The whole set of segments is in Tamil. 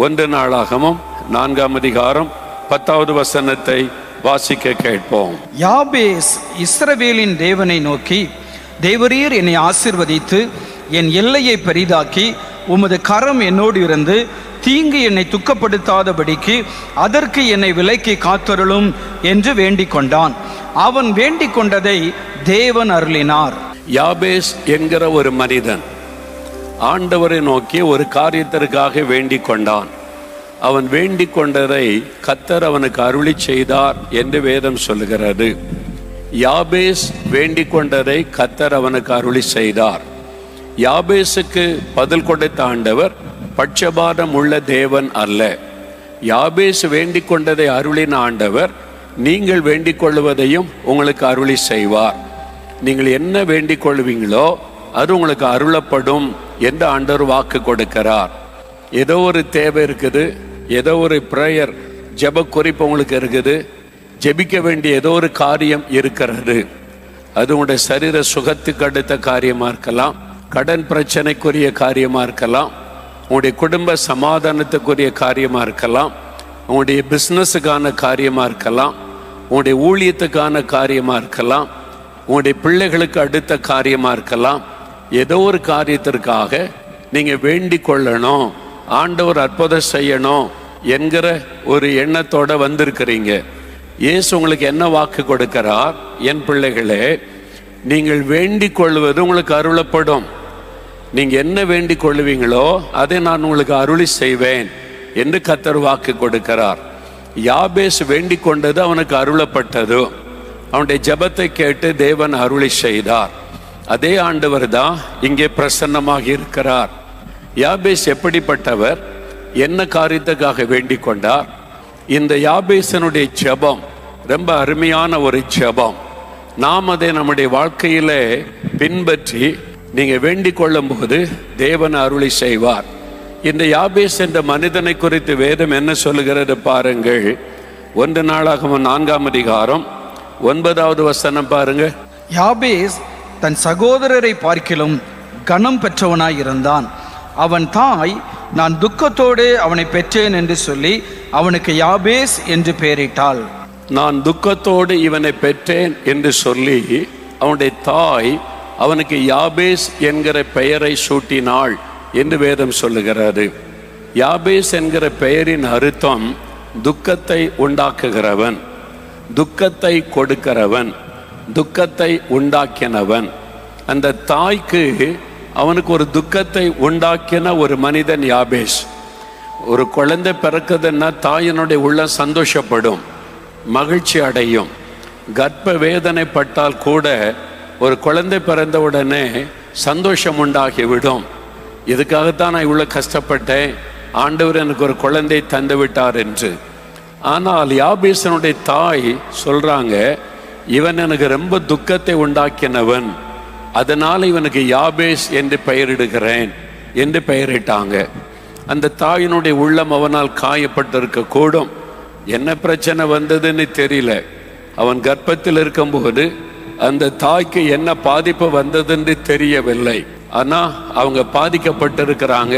1 நாளாகமம் 4ஆம் அதிகாரம் 10வது வசனத்தை வாசிக்க கேட்போம். யாபேஸ் இஸ்ரவேலின் தேவனை நோக்கி, தேவரீர் என்னை ஆசீர்வதித்து என் எல்லையை பெரிதாக்கி உமது கரம் என்னோடு இருந்து தீங்கு என்னை துக்கப்படுத்தாதபடிக்கு அதற்கு என்னை விலக்கி காத்தருளும் என்று வேண்டிக் கொண்டான். அவன் வேண்டிக் கொண்டதை தேவன் அருளினார். யாபேஸ் என்கிற ஒரு மனிதன் ஆண்டவரை நோக்கி ஒரு காரியத்திற்காக வேண்டிக் கொண்டான். அவன் வேண்டிக் கொண்டதை கர்த்தர் அவனுக்கு அருளி செய்தார் என்று வேதம் சொல்லுகிறது. யாபேஸ் வேண்டிக் கொண்டதை கர்த்தர் அவனுக்கு அருளி செய்தார். யாபேசுக்கு பதில் கொடுத்த ஆண்டவர் பட்சபாதம் உள்ள தேவன் அல்ல. யாபேஸ் வேண்டிக் கொண்டதை அருளின ஆண்டவர் நீங்கள் வேண்டிக் கொள்வதையும் உங்களுக்கு அருளி செய்வார். நீங்கள் என்ன வேண்டிக் கொள்வீங்களோ அது உங்களுக்கு அருளப்படும் என்று ஆண்டவர் வாக்கு கொடுக்கிறார். ஏதோ ஒரு தேவை இருக்குது, ஏதோ ஒரு பிரேயர் ஜெப குறிப்பு உங்களுக்கு இருக்குது, ஜெபிக்க வேண்டிய ஏதோ ஒரு காரியம் இருக்கிறது. அது உங்களுடைய சரீர சுகத்துக்கு அடுத்த காரியமாக இருக்கலாம், கடன் பிரச்சனைக்குரிய காரியமாக இருக்கலாம், உங்களுடைய குடும்ப சமாதானத்துக்குரிய காரியமாக இருக்கலாம், உங்களுடைய பிஸ்னஸுக்கான காரியமாக இருக்கலாம், உங்களுடைய ஊழியத்துக்கான காரியமாக இருக்கலாம், உங்களுடைய பிள்ளைகளுக்கு அடுத்த காரியமாக இருக்கலாம். ஏதோ ஒரு காரியத்திற்காக நீங்கள் வேண்டிக் கொள்ளணும், ஆண்டவர் அற்புதம் செய்யணும் என்கிற ஒரு எண்ணத்தோடு வந்திருக்கிறீங்க. இயேசு உங்களுக்கு என்ன வாக்கு கொடுக்கிறார்? என் பிள்ளைகளே, நீங்கள் வேண்டிக் கொள்வது உங்களுக்கு அருளப்படும். நீங்கள் என்ன வேண்டிக் கொள்வீங்களோ அதை நான் உங்களுக்கு அருளி செய்வேன் என்று கர்த்தர் வாக்கு கொடுக்கிறார். யாபேஸ் வேண்டிக் கொண்டது அவனுக்கு அருளப்பட்டது. அவனுடைய ஜெபத்தை கேட்டு தேவன் அருளி செய்தார். அதே ஆண்டவர் தான் இங்கே பிரசன்னமாக இருக்கிறார். யாபேஸ் எப்படிப்பட்டவர்? என்ன காரியத்துக்காக வேண்டிக் கொண்டார்? இந்த யாபேசனுடைய ஜெபம் ரொம்ப அருமையான ஒரு ஜெபம். நாம் அதை நம்முடைய வாழ்க்கையிலே பின்பற்றி நீங்கள் வேண்டிக் கொள்ளும் போது தேவன் அருளி செய்வார். இந்த யாபேஸ் என்ற மனிதனை குறித்து வேதம் என்ன சொல்லுகிறது பாருங்கள். 1 நாளாகமம் 4ஆம் அதிகாரம் 9வது வசனம் பாருங்க. யாபேஸ் தன் சகோதரரை பார்க்கிலும் கனம் பெற்றவனாய் இருந்தான். அவன் தாய், நான் துக்கத்தோடு அவனை பெற்றேன் என்று சொல்லி அவனுக்கு யாபேஸ் என்று பெயரிட்டாள். நான் துக்கத்தோடு இவனை பெற்றேன் என்று சொல்லி அவனுடைய தாய் அவனுக்கு யாபேஸ் என்கிற பெயரை சூட்டினாள் என்று வேதம் சொல்லுகிறது. யாபேஸ் என்கிற பெயரின் அர்த்தம் துக்கத்தை உண்டாக்குகிறவன், துக்கத்தை கொடுக்கிறவன், துக்கத்தை உண்டாக்கினவன். அந்த தாய்க்கு அவனுக்கு ஒரு துக்கத்தை உண்டாக்கின ஒரு மனிதன் யாபேஸ். ஒரு குழந்தை பிறக்குதுன்னா தாயினுடைய உள்ள சந்தோஷப்படும், மகிழ்ச்சி அடையும். கர்ப்ப வேதனைப்பட்டால் கூட ஒரு குழந்தை பிறந்த உடனே சந்தோஷம் உண்டாகிவிடும். இதுக்காகத்தான் நான் இவ்வளோ கஷ்டப்பட்டேன், ஆண்டவர் எனக்கு ஒரு குழந்தை தந்து விட்டார் என்று. ஆனால் யாபேசனுடைய தாய் சொல்றாங்க, இவன் எனக்கு ரொம்ப துக்கத்தை உண்டாக்கினவன், அதனால் இவனுக்கு யாபேஸ் என்று பெயரிடுகிறேன் என்று பெயரிட்டாங்க. அந்த தாயினுடைய உள்ளம் அவனால் காயப்பட்டிருக்க கூடும். என்ன பிரச்சனை வந்ததுன்னு தெரியல. அவன் கர்ப்பத்தில் இருக்கும்போது அந்த தாய்க்கு என்ன பாதிப்பு வந்ததுன்னு தெரியவில்லை. ஆனால் அவங்க பாதிக்கப்பட்டிருக்கிறாங்க,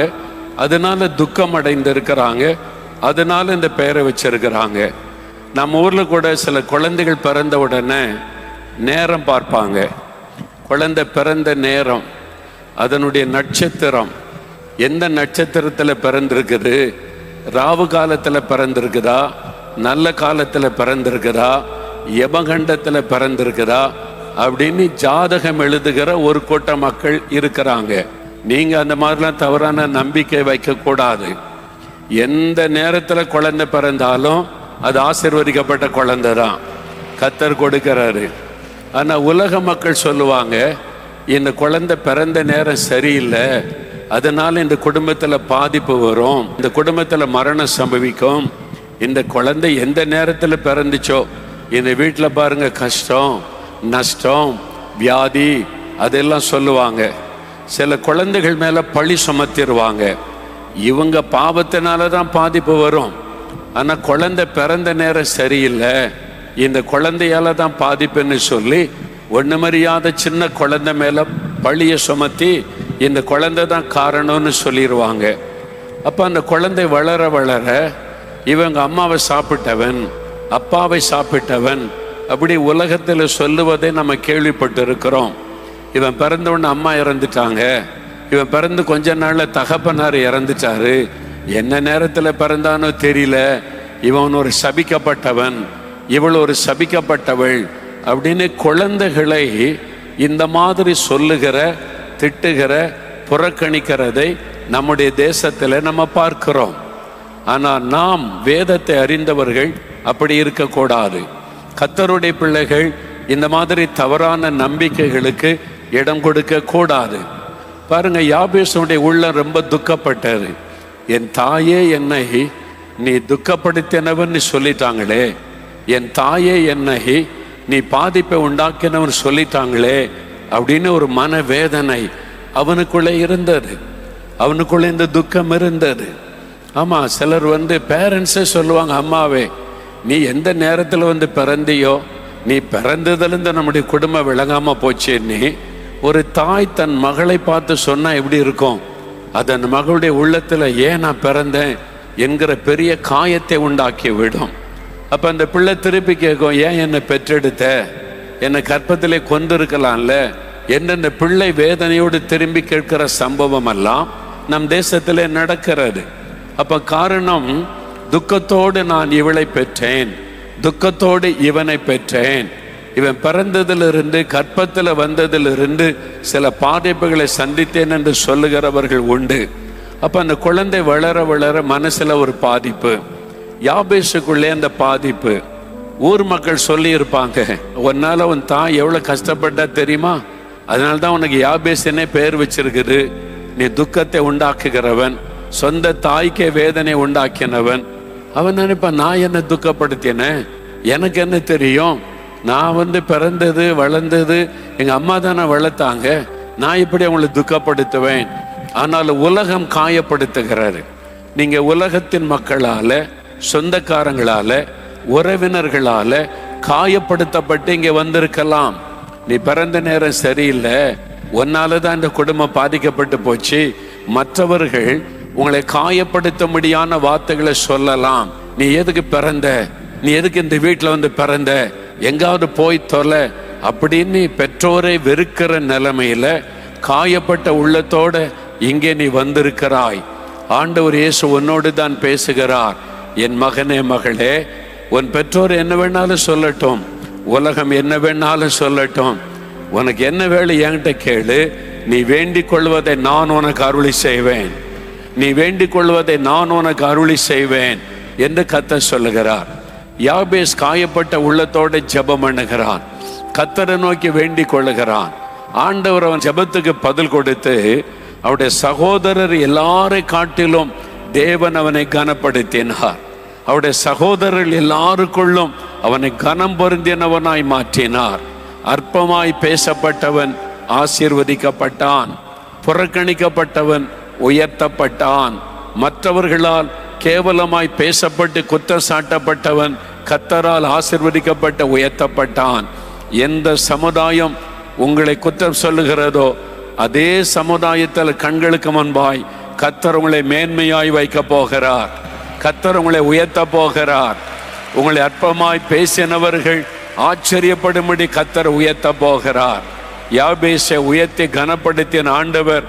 அதனால துக்கம் அடைந்திருக்கிறாங்க, அதனால இந்த பெயரை வச்சிருக்கிறாங்க. நம்ம ஊரில் கூட சில குழந்தைகள் பிறந்த உடனே நேரம் பார்ப்பாங்க. குழந்தை பிறந்த நேரம், அதனுடைய நட்சத்திரம், எந்த நட்சத்திரத்தில் பிறந்திருக்குது, ராவு காலத்தில் பிறந்திருக்குதா, நல்ல காலத்தில் பிறந்திருக்குதா, யமகண்டத்தில் பிறந்திருக்குதா அப்படின்னு ஜாதகம் எழுதுகிற ஒரு கூட்ட மக்கள் இருக்கிறாங்க. நீங்கள் அந்த மாதிரிலாம் தவறான நம்பிக்கை வைக்கக்கூடாது. எந்த நேரத்தில் குழந்தை பிறந்தாலும் அது ஆசீர்வதிக்கப்பட்ட குழந்தை தான், கர்த்தர் கொடுக்கிறாரு. ஆனால் உலக மக்கள் சொல்லுவாங்க, இந்த குழந்தை பிறந்த நேரம் சரியில்லை, அதனால இந்த குடும்பத்தில் பாதிப்பு வரும், இந்த குடும்பத்தில் மரணம் சம்பவிக்கும், இந்த குழந்தை எந்த நேரத்தில் பிறந்துச்சோ இந்த வீட்டில் பாருங்க கஷ்டம், நஷ்டம், வியாதி அதெல்லாம் சொல்லுவாங்க. சில குழந்தைகள் மேலே பழி சுமத்திடுவாங்க. இவங்க பாவத்தினால தான் பாதிப்பு வரும், ஆனால் குழந்தை பிறந்த நேரம் சரியில்லை, இந்த குழந்தையால தான் பாதிப்புன்னு சொல்லி ஒன்றுமறியாத சின்ன குழந்தை மேலே பழியை சுமத்தி இந்த குழந்தை தான் காரணம்னு சொல்லிடுவாங்க. அப்போ அந்த குழந்தை வளர வளர இவங்க அம்மாவை சாப்பிட்டவன், அப்பாவை சாப்பிட்டவன் அப்படி உலகத்தில் சொல்லுவதை நம்ம கேள்விப்பட்டு இருக்கிறோம். இவன் பிறந்தவுடனே அம்மா இறந்துட்டாங்க, இவன் பிறந்து கொஞ்ச நாள்ல தகப்பனார் இறந்துட்டாரு, என்ன நேரத்தில் பிறந்தானோ தெரியல, இவன் ஒரு சபிக்கப்பட்டவன், இவள் ஒரு சபிக்கப்பட்டவள் அப்படின்னு குழந்தைகளை இந்த மாதிரி சொல்லுகிற, திட்டுகிற, புறக்கணிக்கிறதை நம்முடைய தேசத்தில் நம்ம பார்க்கிறோம். ஆனால் நாம் வேதத்தை அறிந்தவர்கள் அப்படி இருக்கக்கூடாது. கர்த்தருடைய பிள்ளைகள் இந்த மாதிரி தவறான நம்பிக்கைகளுக்கு இடம் கொடுக்க கூடாது. பாருங்க, யாபேசுடைய உள்ளம் ரொம்ப துக்கப்பட்டது. என் தாயே என்னை நீ துக்கப்படுத்தினவன் சொல்லிட்டாங்களே, என் தாயே என்னை நீ பாதிப்பை உண்டாக்கினவன் சொல்லிட்டாங்களே அப்படின்னு ஒரு மனவேதனை அவனுக்குள்ளே இருந்தது. அவனுக்குள்ளே இந்த துக்கம் இருந்தது. ஆமாம், சிலர் பேரண்ட்ஸே சொல்லுவாங்க, அம்மாவே நீ எந்த நேரத்தில் பிறந்தியோ, நீ பிறந்ததுலேருந்து நம்முடைய குடும்பம் விளங்காமல் போச்சேன்னு ஒரு தாய் தன் மகளை பார்த்து சொன்னால் எப்படி இருக்கும்? அது அந்த மகளுடைய உள்ளத்தில் ஏன் நான் பிறந்தேன் என்கிற பெரிய காயத்தை உண்டாக்கி விடும். அப்போ அந்த பிள்ளை திருப்பி கேட்கும், ஏன் என்னை பெற்றெடுத்த, என்னை கற்பத்திலே கொண்டிருக்கலாம்ல என்று அந்த பிள்ளை வேதனையோடு திரும்பி கேட்கிற சம்பவம் எல்லாம் நம் தேசத்திலே நடக்கிறது. அப்போ காரணம், துக்கத்தோடு நான் இவளை பெற்றேன், துக்கத்தோடு இவனை பெற்றேன், இவன் பிறந்ததிலிருந்து கற்பத்தில் வந்ததிலிருந்து சில பாதிப்புகளை சந்தித்தேன் என்று சொல்லுகிறவர்கள் உண்டு. அப்போ அந்த குழந்தை வளர வளர மனசில் ஒரு பாதிப்பு, யாபேசுக்குள்ளே அந்த பாதிப்பு. ஊர் மக்கள் சொல்லி இருப்பாங்க, உன்னால உன் தாய் எவ்வளோ கஷ்டப்பட்டா தெரியுமா, அதனால்தான் உனக்கு யாபேசுனே பெயர் வச்சிருக்குது, நீ துக்கத்தை உண்டாக்குகிறவன், சொந்த தாய்க்கே வேதனை உண்டாக்கினவன். அவன் நினைப்பான், நான் என்ன துக்கப்படுத்தினேன், எனக்கு என்ன தெரியும், நான் பிறந்தது வளர்ந்தது எங்க அம்மா தானே வளர்த்தாங்க, நான் இப்படி அவங்களை துக்கப்படுத்துவேன். ஆனால் உலகம் காயப்படுத்துகிறாரு. நீங்க உலகத்தின் மக்களால, சொந்தக்காரங்களால, உறவினர்களால காயப்படுத்தப்பட்டு இங்க வந்திருக்கலாம். நீ பிறந்த நேரம் சரியில்லை, உன்னாலதான் இந்த குடும்பம் பாதிக்கப்பட்டு போச்சு, மற்றவர்கள் உங்களை காயப்படுத்த முடியாத வார்த்தைகளை சொல்லலாம். நீ எதுக்கு பிறந்த, நீ எதுக்கு இந்த வீட்டில் பிறந்த, எங்காவது போய் தொலை அப்படின்னு பெற்றோரை வெறுக்கிற நிலைமையில காயப்பட்ட உள்ளத்தோட இங்கே நீ வந்திருக்கிறாய். ஆண்டவர் இயேசு உன்னோடு தான் பேசுகிறார். என் மகனே, மகளே, உன் பெற்றோர் என்ன வேணாலும் சொல்லட்டும், உலகம் என்ன வேணாலும் சொல்லட்டும், உனக்கு என்ன வேலை என்கிட்ட கேளு, நீ வேண்டிக் கொள்வதை நான் உனக்கு அருளி செய்வேன், நீ வேண்டிக் கொள்வதை நான் உனக்கு அருளி செய்வேன் என்று கர்த்தர் சொல்லுகிறார். யாபேஸ் காயப்பட்ட உள்ளத்தோட ஜெபம் பண்ணுகிறான், கர்த்தரை நோக்கி வேண்டிக் கொள்ளுகிறான். ஆண்டவர் அவன் ஜெபத்துக்கு பதில் கொடுத்து அவருடைய சகோதரர் எல்லாரை காட்டிலும் தேவன் அவனை கனப்படுத்தினார். அவருடைய சகோதரர்கள் எல்லாருக்குள்ளும் அவனை கனம் பொருந்தினவனாய் மாற்றினார். அற்பமாய் பேசப்பட்டவன் ஆசீர்வதிக்கப்பட்டான், புறக்கணிக்கப்பட்டவன் உயர்த்தப்பட்டான், மற்றவர்களால் கேவலமாய் பேசப்பட்டு குற்றம் சாட்டப்பட்டவன் கர்த்தரால் ஆசீர்வதிக்கப்பட்ட உயர்த்தப்பட்டான். எந்த சமுதாயம் உங்களை குற்றம் சொல்லுகிறதோ அதே சமுதாயத்தில் கண்களுக்கு முன்பாய் கர்த்தர் உங்களை மேன்மையாய் வைக்க போகிறார், கர்த்தர் உங்களை உயர்த்த போகிறார். உங்களை அற்பமாய் பேசினவர்கள் ஆச்சரியப்படும்படி கர்த்தர் உயர்த்த போகிறார். யாபேசை உயர்த்தி கனப்படுத்தின ஆண்டவர்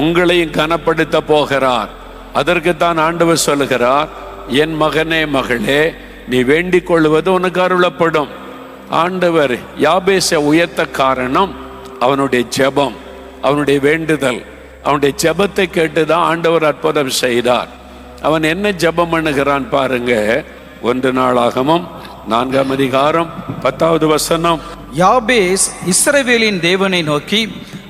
உங்களையும் கனப்படுத்த போகிறார். அதற்குத்தான் ஆண்டவர் சொல்லுகிறார், என் மகனே, மகளே, நீ வேண்டிக் கொள்வது உனக்கு அருளப்படும். ஆண்டவர் யாபேசை உயர்த்த காரணம் அவனுடைய ஜெபம், அவனுடைய வேண்டுதல். அவனுடைய ஜெபத்தை கேட்டுதான் ஆண்டவர் அற்புதம் செய்தார். அவன் என்ன ஜெபம் பண்ணுகிறான் பாருங்க. 1 நாளாகமம் 4ஆம் அதிகாரம் 10வது வசனம். யாபேஸ் இஸ்ரவேலின் தேவனை நோக்கி,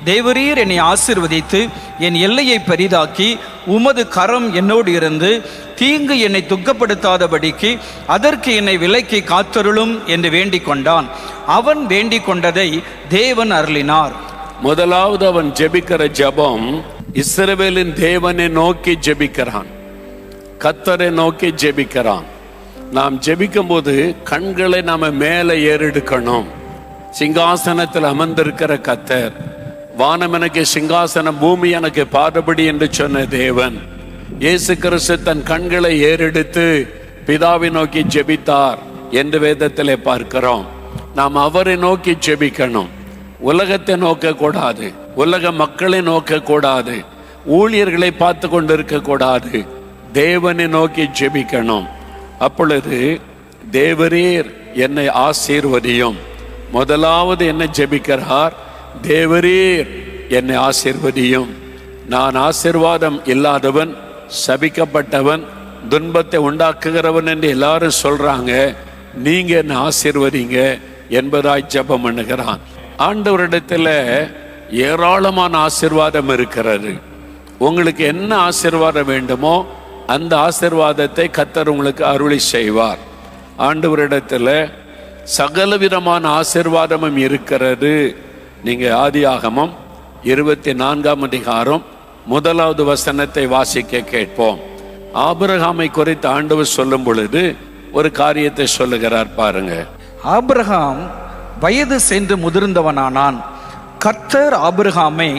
தேவரீர் என்னை ஆசீர்வதித்து என் எல்லையை பெரிதாக்கி உமது கரம் என்னோடு இருந்து தீங்கு என்னை துக்கப்படுத்தாதபடிக்கு அதற்கு என்னை விலக்கி காத்தருளும் என்று வேண்டிக் கொண்டான். அவன் வேண்டிக் கொண்டதை தேவன் அருளினார். முதலாவது அவன் ஜெபிக்கிற ஜெபம் இஸ்ரவேலின் தேவனை நோக்கி ஜெபிக்கிறான், கர்த்தரை நோக்கி ஜெபிக்கிறான். நாம் ஜெபிக்கும் போது கண்களை நாம மேலே ஏறெடுக்கணும். சிங்காசனத்தில் அமர்ந்திருக்கிற கர்த்தர், வானம் எனக்கு சிங்காசனம், பூமி எனக்கு பாதபடி என்று சொன்ன தேவன், இயேசு கிறிஸ்து தன் கண்களை ஏறெடுத்து பிதாவை நோக்கி ஜெபித்தார் என்று வேதத்திலே பார்க்கிறோம். நாம் அவரை நோக்கி ஜெபிக்கணும். உலகத்தை நோக்க கூடாது, உலக மக்களை நோக்க கூடாது, ஊழியர்களை பார்த்து கொண்டிருக்க கூடாது. தேவனை நோக்கி ஜெபிக்கணும். அப்பொழுது தேவரீர் என்னை ஆசீர்வதியும். முதலாவது என்ன ஜெபிக்கிறார்? தேவரீர் என்னை ஆசீர்வதியும். நான் ஆசீர்வாதம் இல்லாதவன், சபிக்கப்பட்டவன், துன்பத்தை உண்டாக்குகிறவன் என்று எல்லாரும் சொல்றாங்க. நீங்க என்ன ஆசீர்வதிங்க என்பதாய் ஜெபம் பண்ணுகிறான். ஆண்டவரிடத்துல ஏராளமான ஆசீர்வாதம் இருக்கிறது. உங்களுக்கு என்ன ஆசீர்வாதம் வேண்டுமோ அந்த ஆசீர்வாதத்தை கர்த்தர் உங்களுக்கு அருளி செய்வார். ஆண்டவரிடத்துல சகலவிதமான ஆசீர்வாதமும் இருக்கிறது. நீங்க ஆதியாகமம் 24ஆம் அதிகாரம் 1வது வசனத்தை வாசிக்க கேட்போம். ஆபிரகாமை குறித்து ஆண்டவர் சொல்லும் பொழுது ஒரு காரியத்தை சொல்லுகிறார் பாருங்க. ஆபிரகாம் வயது சென்று முதிர்ந்தவனானான். கர்த்தர் ஆபிரகாமை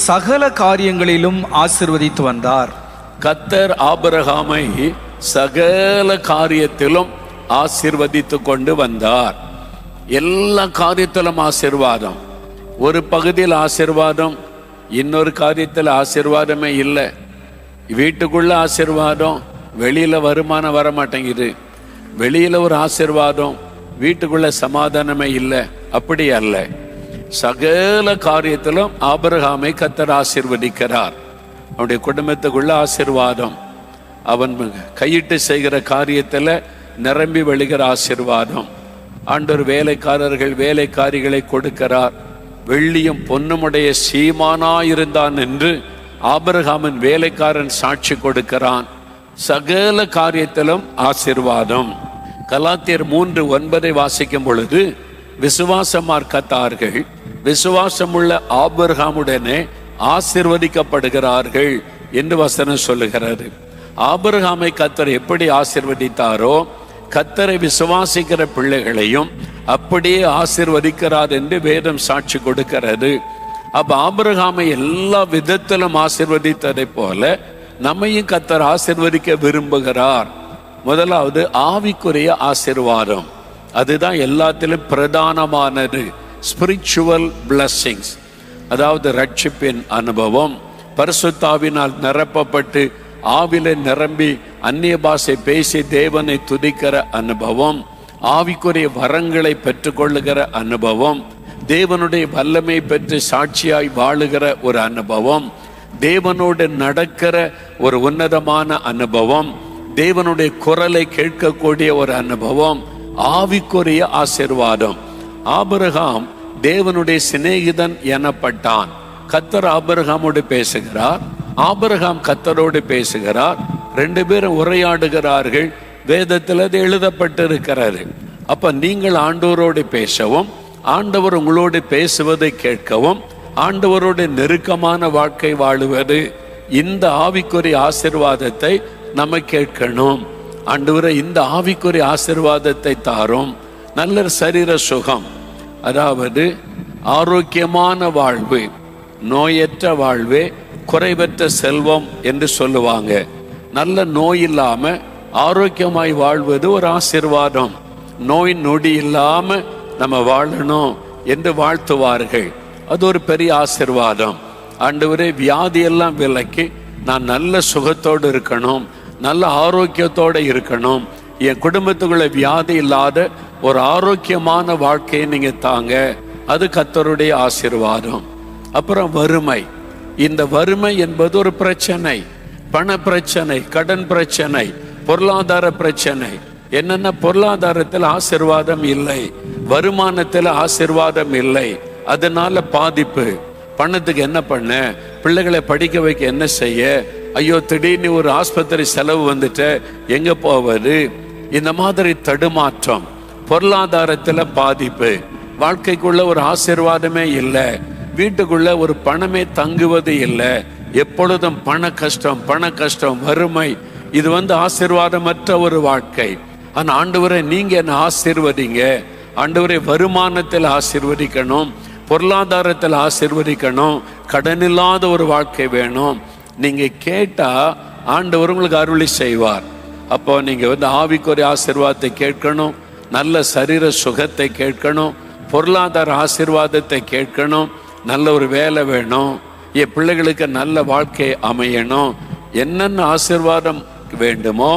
சகல காரியங்களிலும் ஆசீர்வதித்து வந்தார். கர்த்தர் ஆபிரகாமை சகல காரியத்திலும் ஆசீர்வதித்து கொண்டு வந்தார். எல்லா காரியத்திலும் ஆசீர்வாதம். ஒரு பகுதியில் ஆசீர்வாதம், இன்னொரு காரியத்தில் ஆசீர்வாதமே இல்லை. வீட்டுக்குள்ள ஆசீர்வாதம், வெளியில வருமானம் வர மாட்டேங்குது. வெளியில ஒரு ஆசீர்வாதம், வீட்டுக்குள்ள சமாதானமே இல்லை. அப்படி அல்ல. சகல காரியத்திலும் ஆபிரகாமை கர்த்தர் ஆசீர்வதிக்கிறார். அவனுடைய குடும்பத்துக்குள்ள ஆசீர்வாதம், அவன் கையிட்டு செய்கிற காரியத்தில் நிரம்பி வழிகிற ஆசீர்வாதம். ஆண்டவர் வேலைக்காரர்கள் வேலைக்காரிகளை கொடுக்கிறார். வெள்ளியும் பொன்னுமுடைய சீமானாயிருந்தான் என்று ஆபிரகாமின் வேலைக்காரன் சாட்சி கொடுக்கிறான். சகல காரியத்திலும் ஆசீர்வாதம். கலாத்தியர் 3:9 வாசிக்கும் பொழுது விசுவாச மார்க்கத்தார்கள் விசுவாசமுள்ள ஆபிரகாமுடனே ஆசீர்வதிக்கப்படுகிறார்கள் என்று வசனம் சொல்லுகிறது. ஆபிரகாமை கர்த்தர் எப்படி ஆசீர்வதித்தாரோ கர்த்தரை விசுவாசிக்கிற பிள்ளைகளையும் அப்படியே ஆசீர்வதிக்கிறார் என்று வேதம் சாட்சி கொடுக்கிறது. அப்ப ஆபிரகாமை எல்லா விதத்திலும் ஆசீர்வதித்ததை போல நம்மையும் கர்த்தர் ஆசீர்வதிக்க விரும்புகிறார். முதலாவது ஆவிக்குரிய ஆசீர்வாதம். அதுதான் எல்லாத்திலும் பிரதானமானது. ஸ்பிரிச்சுவல் பிளஸ்ஸிங்ஸ், அதாவது ரட்சிப்பின் அனுபவம். பரிசுத்தாவினால் நிரப்பப்பட்டு ஆவில நிரம்பி அந்நிய பாஷை பேசி தேவனை துதிக்கிற அனுபவம், ஆவிக்குரிய வரங்களை பெற்றுக்கொள்ளுகிற அனுபவம், தேவனுடைய வல்லமை பெற்று சாட்சியாய் வாழுகிற ஒரு அனுபவம், தேவனோடு நடக்கிற ஒரு உன்னதமான அனுபவம், தேவனுடைய குரலை கேட்கக்கூடிய ஒரு அனுபவம், ஆவிக்குரிய ஆசீர்வாதம். ஆபிரகாம் தேவனுடைய சிநேகிதன் எனப்பட்டான். கர்த்தர் ஆபிரகாமோடு பேசுகிறார், ஆபிரகாம் கர்த்தரோடு பேசுகிறார். 2 பேரும் உரையாடுகிறார்கள். வேதத்தில் அது எழுதப்பட்டிருக்கிறது. அப்ப நீங்கள் ஆண்டவரோடு பேசவும், ஆண்டவர் உங்களோடு பேசுவதை கேட்கவும், ஆண்டவரோடு நெருக்கமான வாழ்க்கை வாழுவது, இந்த ஆவிக்குரிய ஆசீர்வாதத்தை நம்ம கேட்கணும். ஆண்டவரே இந்த ஆவிக்குரிய ஆசீர்வாதத்தை தாரும். நல்ல சரீர சுகம், அதாவது ஆரோக்கியமான வாழ்வு, நோயற்ற வாழ்வே குறைவற்ற செல்வம் என்று சொல்லுவாங்க. நல்ல நோய் இல்லாம ஆரோக்கியமாய் வாழ்வது ஒரு ஆசீர்வாதம். நோய் நொடி இல்லாம நம்ம வாழணும் என்று வாழ்த்துவார்கள். அது ஒரு பெரிய ஆசீர்வாதம். ஆண்டவரே வியாதியெல்லாம் விலக்கி நான் நல்ல சுகத்தோடு இருக்கணும், நல்ல ஆரோக்கியத்தோடு இருக்கணும், என் குடும்பத்துக்குள்ள வியாதி இல்லாத ஒரு ஆரோக்கியமான வாழ்க்கையை நீங்க தாங்க. அது கர்த்தருடைய ஆசீர்வாதம். அப்புறம் வறுமை. இந்த வறுமை என்பது ஒரு பிரச்சனை. பண பிரச்சனை, கடன் பிரச்சனை, பொருளாதார பிரச்சனை. என்னென்ன பொருளாதாரத்தில் ஆசீர்வாதம் இல்லை, வருமானத்தில் ஆசீர்வாதம் இல்லை, அதனால பாதிப்பு. பணத்துக்கு என்ன பண்ண, பிள்ளைகளை படிக்க வைக்க என்ன செய்ய, ஐயோ திடீர்னு ஒரு ஆஸ்பத்திரி செலவு வந்துட்டு எங்க போவது, இந்த மாதிரி தடுமாற்றம், பொருளாதாரத்தில் பாதிப்பு, வாழ்க்கைக்குள்ள ஒரு ஆசீர்வாதமே இல்லை, வீட்டுக்குள்ள ஒரு பணமே தங்குவது இல்லை, எப்பொழுதும் பண கஷ்டம் பண கஷ்டம், வறுமை. இது ஆசீர்வாதமற்ற ஒரு வாழ்க்கை. ஆனா ஆண்டவரே நீங்க என்ன ஆசீர்வதிங்க. ஆண்டவரே வருமானத்தில் ஆசீர்வதிக்கணும், பொருளாதாரத்தில் ஆசீர்வதிக்கணும், கடன் இல்லாத ஒரு வாழ்க்கை வேணும். நீங்க கேட்டா ஆண்டவர் உங்களுக்கு அருளி செய்வார். அப்போ நீங்க ஆவிக்குரிய ஆசீர்வாதத்தை கேட்கணும், நல்ல சரீர சுகத்தை கேட்கணும், பொருளாதார ஆசீர்வாதத்தை கேட்கணும், நல்ல ஒரு வேலை வேணும், என் பிள்ளைகளுக்கு நல்ல வாழ்க்கை அமையணும், என்னென்ன ஆசீர்வாதம் வேண்டுமோ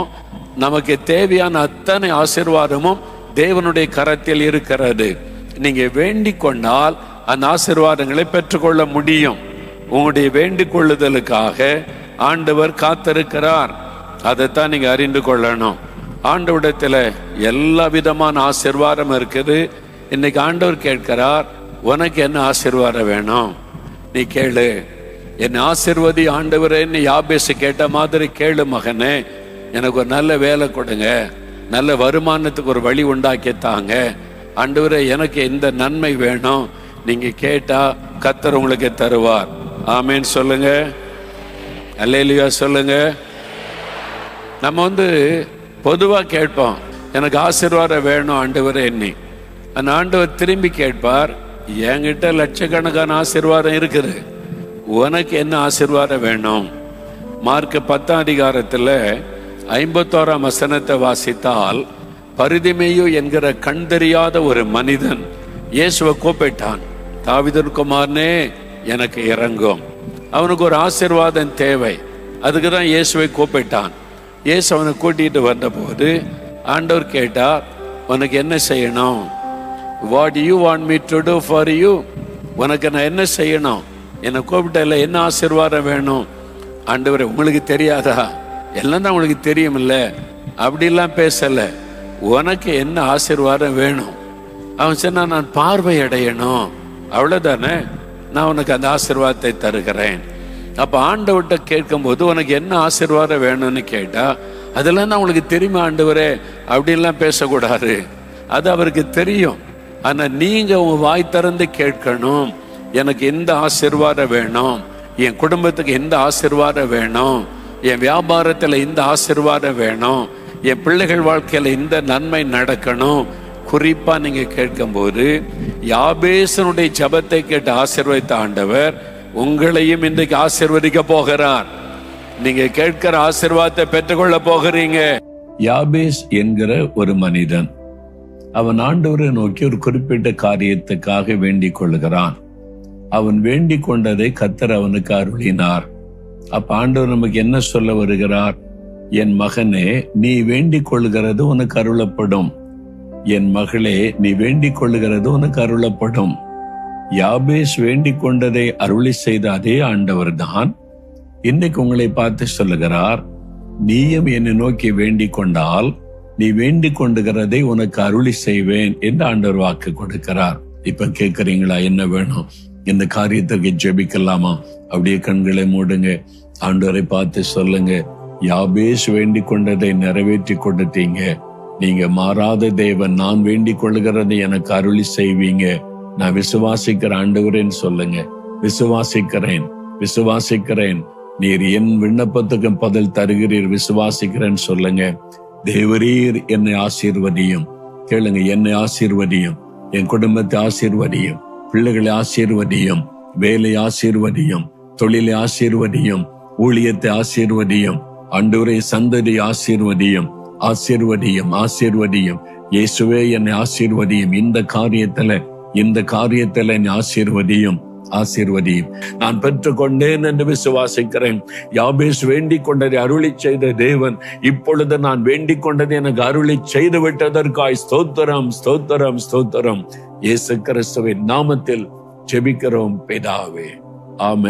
நமக்கு தேவையான அத்தனை ஆசீர்வாதமும் தேவனுடைய கரத்தில் இருக்கிறது. நீங்க வேண்டிக் கொண்டால் அந்த ஆசீர்வாதங்களை பெற்றுக்கொள்ள முடியும். உங்களுடைய வேண்டிக் கொள்ளுதலுக்காக ஆண்டவர் காத்திருக்கிறார். அதைத்தான் நீங்க அறிந்து கொள்ளணும். ஆண்டவரிடத்துல எல்லா விதமான ஆசீர்வாதம் இருக்குது. இன்னைக்கு ஆண்டவர் கேட்கிறார், உனக்கு என்ன ஆசீர்வாதம் வேணும் நீ கேளு. என்னை ஆசீர்வதி ஆண்டவரே, நீ யாபேசு கேட்ட மாதிரி கேளு மகனே. எனக்கு ஒரு நல்ல வேலை கொடுங்க, நல்ல வருமானத்துக்கு ஒரு வழி உண்டாக்கித்தாங்க ஆண்டவரே, எனக்கு இந்த நன்மை வேணும். நீங்க கேட்டா கர்த்தர் உங்களுக்கு தருவார். ஆமேன் சொல்லுங்க, அல்லேலூயா சொல்லுங்க. நம்ம பொதுவா கேட்போம், எனக்கு ஆசீர்வாதம் வேணும் ஆண்டவரே எண்ணி. அந்த ஆண்டவர் திரும்பி கேட்பார், என்கிட்ட லட்சக்கணக்கான ஆசீர்வாதம் இருக்குது, உனக்கு என்ன ஆசீர்வாதம் வேணும்? மார்க் 10ஆம் அதிகாரத்தில் 51ஆம் வசனத்தை வாசித்தால், பரிதிமேயு என்கிற கண் தெரியாத ஒரு மனிதன் இயேசுவை கூப்பிட்டான், தாவீதின் குமாரனே எனக்கு இறங்கும். அவனுக்கு ஒரு ஆசீர்வாதம் தேவை. அதுக்கு தான் இயேசுவை கூப்பிட்டான். இயேசு அவனை கூட்டிகிட்டு வந்தபோது ஆண்டவர் கேட்டார், உனக்கு என்ன செய்யணும்? What you want me to do for you? உனக்கு நான் என்ன செய்யணும்? என்னை கூப்பிட்டல, என்ன ஆசீர்வாதம் வேணும்? ஆண்டவரே, உங்களுக்கு தெரியாதா? எல்லாம் தான் உங்களுக்கு தெரியுமில்ல. அப்படிலாம் பேசலை. உனக்கு என்ன ஆசீர்வாதம் வேணும்? அவன் சொன்னா, நான் பார்வை அடையணும். அவ்வளோதானே, நான் உனக்கு அந்த ஆசீர்வாதத்தை தருகிறேன். அப்போ ஆண்டவர்கிட்ட கேட்கும்போது உனக்கு என்ன ஆசீர்வாதம் வேணும்னு கேட்டா, அதெல்லாம் தான் உங்களுக்கு தெரியுமா ஆண்டவரே? அப்படின்லாம் பேசக்கூடாது. அது அவருக்கு தெரியும். ஆனால் நீங்க உங்க வாய் திறந்து கேட்கணும், எனக்கு எந்த ஆசீர்வாதம் வேணும், என் குடும்பத்துக்கு எந்த ஆசீர்வாதம் வேணும், என் வியாபாரத்தில் இந்த ஆசீர்வாதம் வேணும், என் பிள்ளைகள் வாழ்க்கையில் இந்த நன்மை நடக்கணும். குறிப்பா நீங்க கேட்கும்போது யாபேசனுடைய ஜெபத்தை கேட்டு ஆசீர்வதித்த ஆண்டவர் உங்களையும் இன்றைக்கு ஆசீர்வதிக்க போகிறார். நீங்க கேட்கிற ஆசீர்வாதத்தை பெற்றுக்கொள்ள போகிறீங்க. யாபேஸ் என்கிற ஒரு மனிதன், அவன் ஆண்டவரை நோக்கி ஒரு குறிப்பிட்ட காரியத்துக்காக வேண்டிக் கொள்ளுகிறான். அவன் வேண்டிக் கொண்டதை கர்த்தர் அவனுக்கு அருளினார். அப்ப ஆண்டவர் நமக்கு என்ன சொல்ல வருகிறார்? என் மகனே, நீ வேண்டிக் கொள்ளுகிறது உனக்கு அருளப்படும். என் மகளே, நீ வேண்டிக் கொள்ளுகிறது உனக்கு அருளப்படும். யாபேஸ் வேண்டிக் கொண்டதை அருளி செய்த அதே ஆண்டவர் தான் இன்னைக்கு உங்களை பார்த்து சொல்லுகிறார், நீயும் என்னை நோக்கி வேண்டிக் கொண்டால் நீ வேண்டிக் கொண்டுகிறதை உனக்கு அருளி செய்வேன் என்று ஆண்டவர் வாக்கு கொடுக்கிறார். இப்ப கேட்கறீங்களா, என்ன வேணும்? இந்த காரியத்துக்கு ஜெபிக்கலாமா? அப்படியே கண்களை மூடுங்க, ஆண்டவரை பார்த்து சொல்லுங்க, யாபேஸ் வேண்டிக் கொண்டதை நிறைவேற்றி கொடுத்தீங்க. நீங்க மாறாத தேவன், நான் வேண்டிக் கொள்ளுகிறதை எனக்கு அருளி செய்வீங்க. நான் விசுவாசிக்கிற ஆண்டவரேன்னு சொல்லுங்க. விசுவாசிக்கிறேன், விசுவாசிக்கிறேன், நீர் என் விண்ணப்பத்துக்கு பதில் தருகிறீர், விசுவாசிக்கிறேன்னு சொல்லுங்க. தேவரீர் என்னை ஆசீர்வதியும். கேளுங்க, என்னை ஆசீர்வதியும், என் குடும்பத்தை ஆசீர்வதியும், பிள்ளைகளை ஆசீர்வதியும், வேலை ஆசீர்வதியும், தொழிலை ஆசீர்வதியும், ஊழியத்தை ஆசீர்வதியும், ஆண்டவரே சந்ததி ஆசீர்வதியும், ஆசீர்வதியும், ஆசீர்வதியும். இயேசுவே என்னை ஆசீர்வதியும். இந்த காரியத்துல என்னை ஆசீர்வதியும், ஆசீர்வதியும். நான் பெற்றுக்கொண்டேன் என்று விசுவாசிக்கிறேன். யாபேஸ் வேண்டிக் கொண்டதை அருளி செய்த தேவன் இப்பொழுது நான் வேண்டிக் கொண்டதை எனக்கு அருளி செய்து விட்டதற்காய் ஸ்தோத்திரம், ஸ்தோத்திரம், ஸ்தோத்திரம். இயேசு கிறிஸ்துவின் நாமத்தில் ஜெபிக்கிறோம் பிதாவே, ஆமென்.